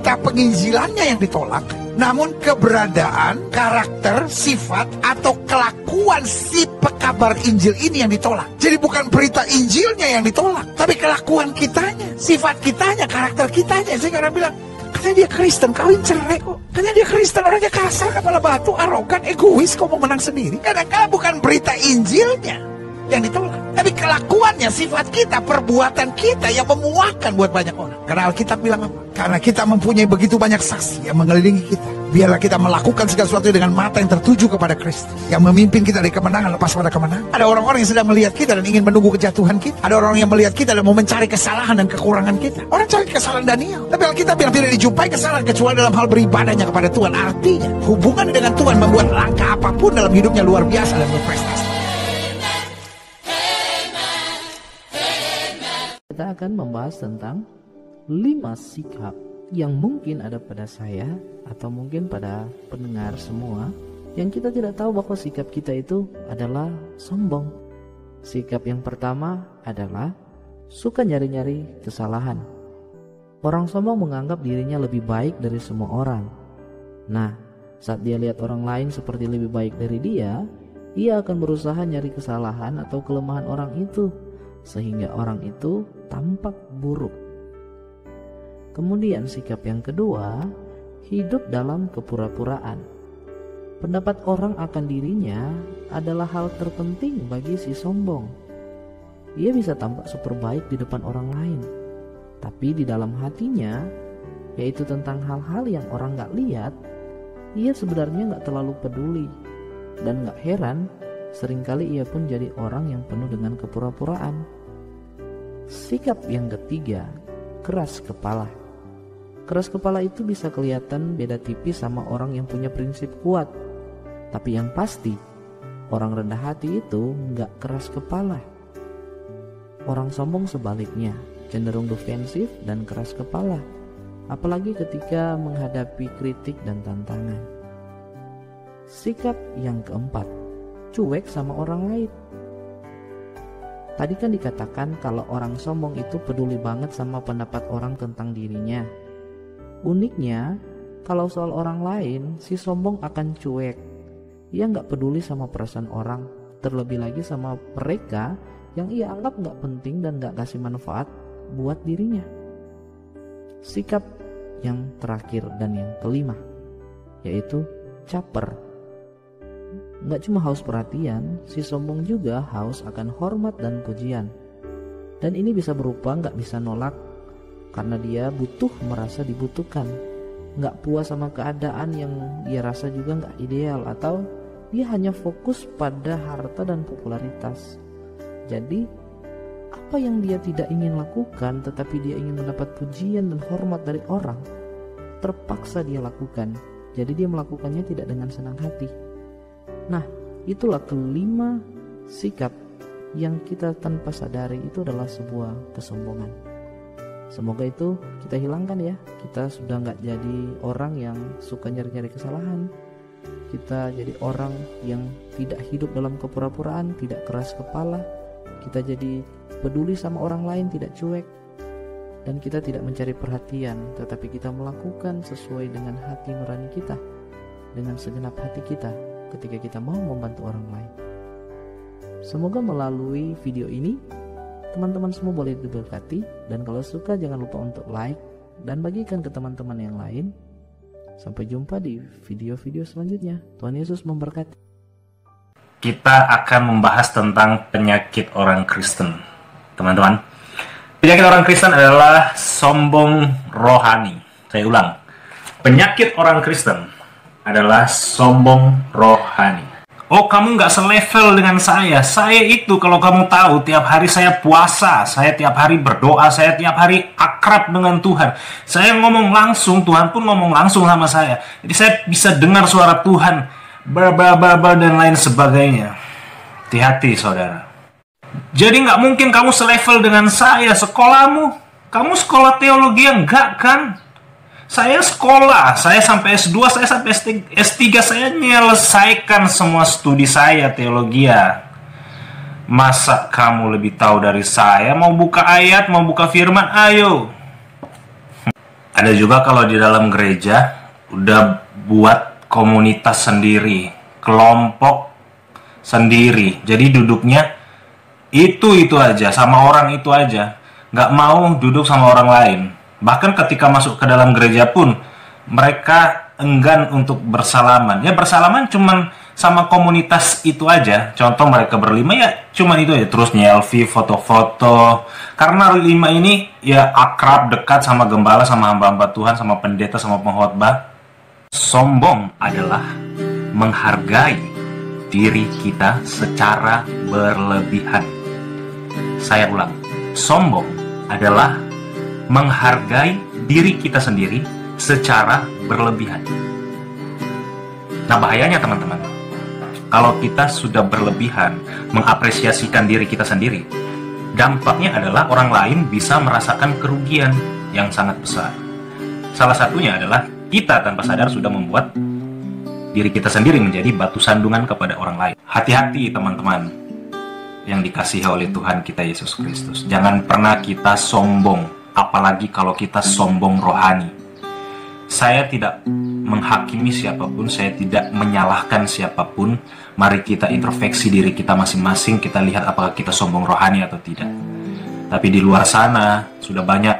berita penginjilannya yang ditolak, namun keberadaan, karakter, sifat, atau kelakuan si pekabar Injil ini yang ditolak. Jadi bukan berita Injilnya yang ditolak, tapi kelakuan kitanya, sifat kitanya, karakter kitanya. Sehingga orang bilang, katanya dia Kristen, kawin cerai kok. Katanya dia Kristen, orangnya kasar, kepala batu, arogan, egois, kok mau menang sendiri. Kadang-kadang bukan berita Injilnya yang ditolak, tapi kelakuannya, sifat kita, perbuatan kita yang memuakkan buat banyak orang. Karena Alkitab bilang apa? Karena kita mempunyai begitu banyak saksi yang mengelilingi kita, biarlah kita melakukan segala sesuatu dengan mata yang tertuju kepada Kristus, yang memimpin kita dari kemenangan lepas pada kemenangan. Ada orang-orang yang sedang melihat kita dan ingin menunggu kejatuhan kita. Ada orang yang melihat kita dan mau mencari kesalahan dan kekurangan kita. Orang cari kesalahan Daniel, tapi Alkitab bilang tidak dijumpai kesalahan kecuali dalam hal beribadahnya kepada Tuhan. Artinya hubungan dengan Tuhan membuat langkah apapun dalam hidupnya luar biasa dan berprestasi. Kita akan membahas tentang 5 sikap yang mungkin ada pada saya atau mungkin pada pendengar semua yang kita tidak tahu bahwa sikap kita itu adalah sombong. Sikap yang pertama adalah suka nyari-nyari kesalahan. Orang sombong menganggap dirinya lebih baik dari semua orang. Nah, saat dia lihat orang lain seperti lebih baik dari dia, ia akan berusaha nyari kesalahan atau kelemahan orang itu, sehingga orang itu tampak buruk. Kemudian sikap yang kedua, hidup dalam kepura-puraan. Pendapat orang akan dirinya adalah hal terpenting bagi si sombong. Ia bisa tampak super baik di depan orang lain, tapi di dalam hatinya, yaitu tentang hal-hal yang orang gak lihat, ia sebenarnya gak terlalu peduli. Dan gak heran, seringkali ia pun jadi orang yang penuh dengan kepura-puraan. Sikap yang ketiga, keras kepala. Keras kepala itu bisa kelihatan beda tipis sama orang yang punya prinsip kuat. Tapi yang pasti, orang rendah hati itu gak keras kepala. Orang sombong sebaliknya, cenderung defensif dan keras kepala, apalagi ketika menghadapi kritik dan tantangan. Sikap yang keempat, cuek sama orang lain. Tadi kan dikatakan kalau orang sombong itu peduli banget sama pendapat orang tentang dirinya. Uniknya, kalau soal orang lain, si sombong akan cuek. Ia gak peduli sama perasaan orang, terlebih lagi sama mereka yang ia anggap gak penting dan gak kasih manfaat buat dirinya. Sikap yang terakhir dan yang kelima, yaitu caper. Gak cuma haus perhatian, si sombong juga haus akan hormat dan pujian. Dan ini bisa berupa gak bisa nolak, karena dia butuh merasa dibutuhkan. Gak puas sama keadaan yang dia rasa juga gak ideal, atau dia hanya fokus pada harta dan popularitas. Jadi apa yang dia tidak ingin lakukan tetapi dia ingin mendapat pujian dan hormat dari orang, terpaksa dia lakukan. Jadi dia melakukannya tidak dengan senang hati. Nah, itulah kelima sikap yang kita tanpa sadari itu adalah sebuah kesombongan. Semoga itu kita hilangkan ya. Kita sudah gak jadi orang yang suka nyari-nyari kesalahan. Kita jadi orang yang tidak hidup dalam kepura-puraan, tidak keras kepala. Kita jadi peduli sama orang lain, tidak cuek. Dan kita tidak mencari perhatian, tetapi kita melakukan sesuai dengan hati nurani kita, dengan segenap hati kita ketika kita mau membantu orang lain. Semoga melalui video ini teman-teman semua boleh diberkati, dan kalau suka jangan lupa untuk like dan bagikan ke teman-teman yang lain. Sampai jumpa di video-video selanjutnya. Tuhan Yesus memberkati. Kita akan membahas tentang penyakit orang Kristen, teman-teman. Penyakit orang Kristen adalah sombong rohani. Saya ulang, penyakit orang Kristen adalah sombong rohani. Oh, kamu nggak selevel dengan saya. Saya itu, kalau kamu tahu, tiap hari saya puasa, saya tiap hari berdoa, saya tiap hari akrab dengan Tuhan. Saya ngomong langsung, Tuhan pun ngomong langsung sama saya. Jadi saya bisa dengar suara Tuhan, dan lain sebagainya. Hati-hati, saudara. Jadi nggak mungkin kamu selevel dengan saya. Sekolahmu, kamu sekolah teologi enggak kan? Saya sekolah, saya sampai S2, saya sampai S3, saya menyelesaikan semua studi saya teologi. Masa kamu lebih tahu dari saya? Mau buka ayat, mau buka firman, ayo. Ada juga kalau di dalam gereja udah buat komunitas sendiri, kelompok sendiri. Jadi duduknya itu aja, sama orang itu aja. Nggak mau duduk sama orang lain. Bahkan ketika masuk ke dalam gereja pun, mereka enggan untuk bersalaman. Ya bersalaman cuman sama komunitas itu aja. Contoh mereka berlima ya cuman itu aja. Terus nyelfie, foto-foto. Karena lima ini ya akrab, dekat sama gembala, sama hamba-hamba Tuhan, sama pendeta, sama pengkhotbah. Sombong adalah menghargai diri kita secara berlebihan. Saya ulang, sombong adalah menghargai diri kita sendiri secara berlebihan. Nah bahayanya teman-teman, kalau kita sudah berlebihan mengapresiasikan diri kita sendiri, dampaknya adalah orang lain bisa merasakan kerugian yang sangat besar. Salah satunya adalah kita tanpa sadar sudah membuat diri kita sendiri menjadi batu sandungan kepada orang lain. Hati-hati teman-teman yang dikasihi oleh Tuhan kita Yesus Kristus. Jangan pernah kita sombong, apalagi kalau kita sombong rohani. Saya tidak menghakimi siapapun, saya tidak menyalahkan siapapun. Mari kita introspeksi diri kita masing-masing, kita lihat apakah kita sombong rohani atau tidak. Tapi di luar sana sudah banyak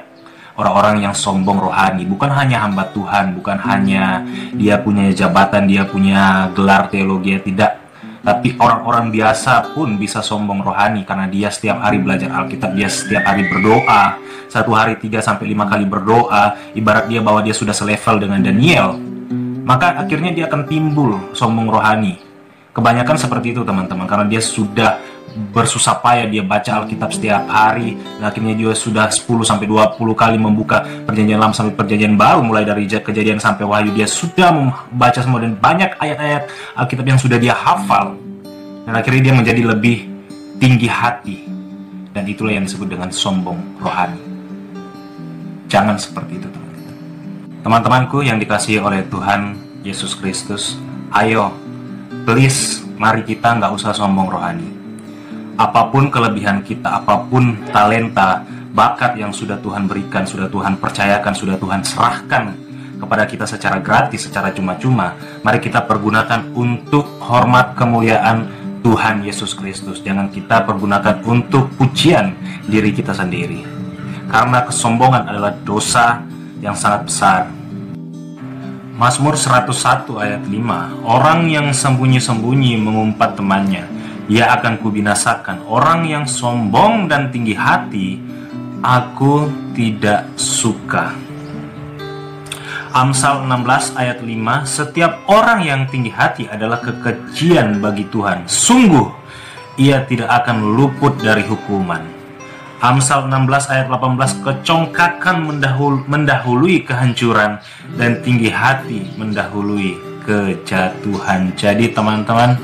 orang-orang yang sombong rohani. Bukan hanya hamba Tuhan, bukan hanya dia punya jabatan, dia punya gelar teologi, tidak. Tapi orang-orang biasa pun bisa sombong rohani karena dia setiap hari belajar Alkitab, dia setiap hari berdoa, satu hari 3-5 kali berdoa, ibarat dia bahwa dia sudah selevel dengan Daniel. Maka akhirnya dia akan timbul sombong rohani. Kebanyakan seperti itu teman-teman, karena dia sudah bersusah payah, dia baca Alkitab setiap hari, dan akhirnya dia sudah 10-20 kali membuka perjanjian lama sampai perjanjian baru, mulai dari Kejadian sampai Wahyu, dia sudah membaca semua dan banyak ayat-ayat Alkitab yang sudah dia hafal, dan akhirnya dia menjadi lebih tinggi hati, dan itulah yang disebut dengan sombong rohani. Jangan seperti itu teman-teman. Teman-temanku yang dikasihi oleh Tuhan Yesus Kristus, ayo please, mari kita nggak usah sombong rohani. Apapun kelebihan kita, apapun talenta, bakat yang sudah Tuhan berikan, sudah Tuhan percayakan, sudah Tuhan serahkan kepada kita secara gratis, secara cuma-cuma, mari kita pergunakan untuk hormat kemuliaan Tuhan Yesus Kristus. Jangan kita pergunakan untuk pujian diri kita sendiri. Karena kesombongan adalah dosa yang sangat besar. Mazmur 101 ayat 5, orang yang sembunyi-sembunyi mengumpat temannya, ia akan kubinasakan. Orang yang sombong dan tinggi hati, aku tidak suka. Amsal 16 ayat 5, setiap orang yang tinggi hati adalah kekejian bagi Tuhan. Sungguh, ia tidak akan luput dari hukuman. Amsal 16 ayat 18, kecongkakan mendahului kehancuran dan tinggi hati mendahului kejatuhan. Jadi teman-teman,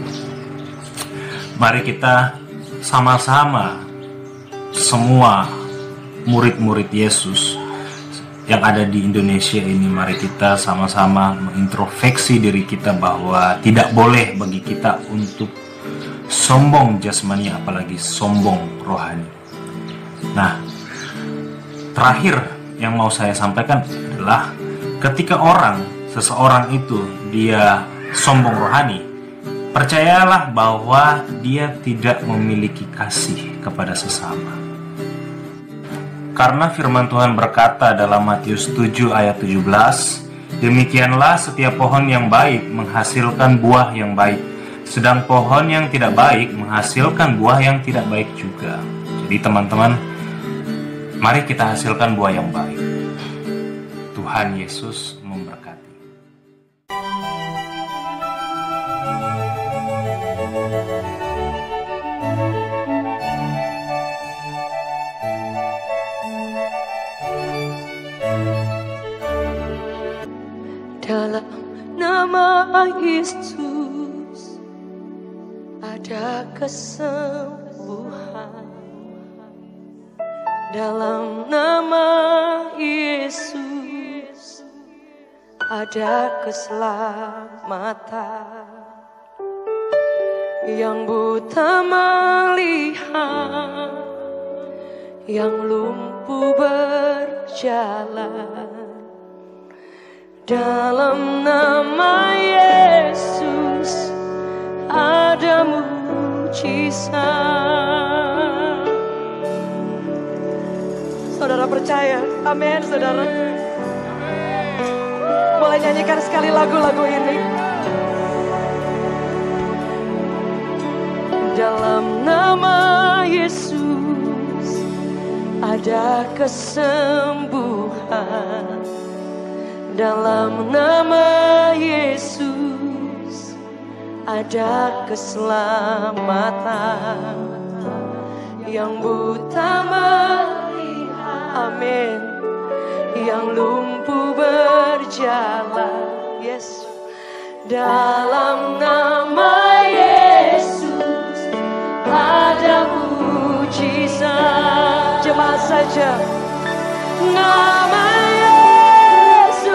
mari kita sama-sama semua murid-murid Yesus yang ada di Indonesia ini, mari kita sama-sama mengintrospeksi diri kita bahwa tidak boleh bagi kita untuk sombong jasmani, apalagi sombong rohani. Nah, terakhir yang mau saya sampaikan adalah ketika seseorang itu dia sombong rohani, percayalah bahwa dia tidak memiliki kasih kepada sesama. Karena firman Tuhan berkata dalam Matius 7 ayat 17, demikianlah setiap pohon yang baik menghasilkan buah yang baik, sedang pohon yang tidak baik menghasilkan buah yang tidak baik juga. Jadi teman-teman, mari kita hasilkan buah yang baik. Tuhan Yesus memberkati. Dalam nama Yesus ada kesembuhan. Dalam nama Yesus ada keselamatan. Yang buta melihat, yang lumpuh berjalan, Dalam nama Yesus ada mujizat. Saudara percaya? Amin, saudara. Boleh nyanyikan sekali lagu-lagu ini. Dalam nama Yesus ada kesembuhan. Dalam nama Yesus ada keselamatan. Yang buta melihat, amin. Yang lumpuh berjalan, Yesus. Dalam nama Yesus ada mujizat. Jemaat saja. Nama Yesus,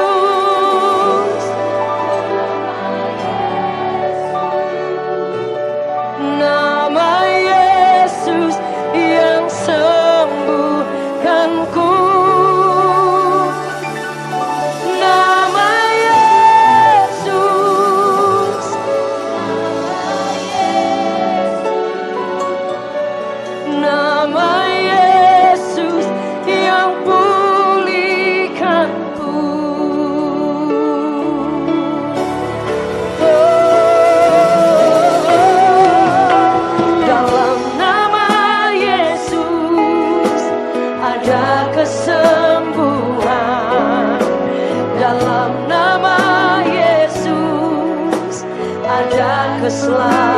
nama Yesus yang sembuhkanku. Nama Yesus, nama Yesus yang pulihkanku. Dalam nama Yesus ada kesembuhan. Dalam nama Yesus ada keselamatan.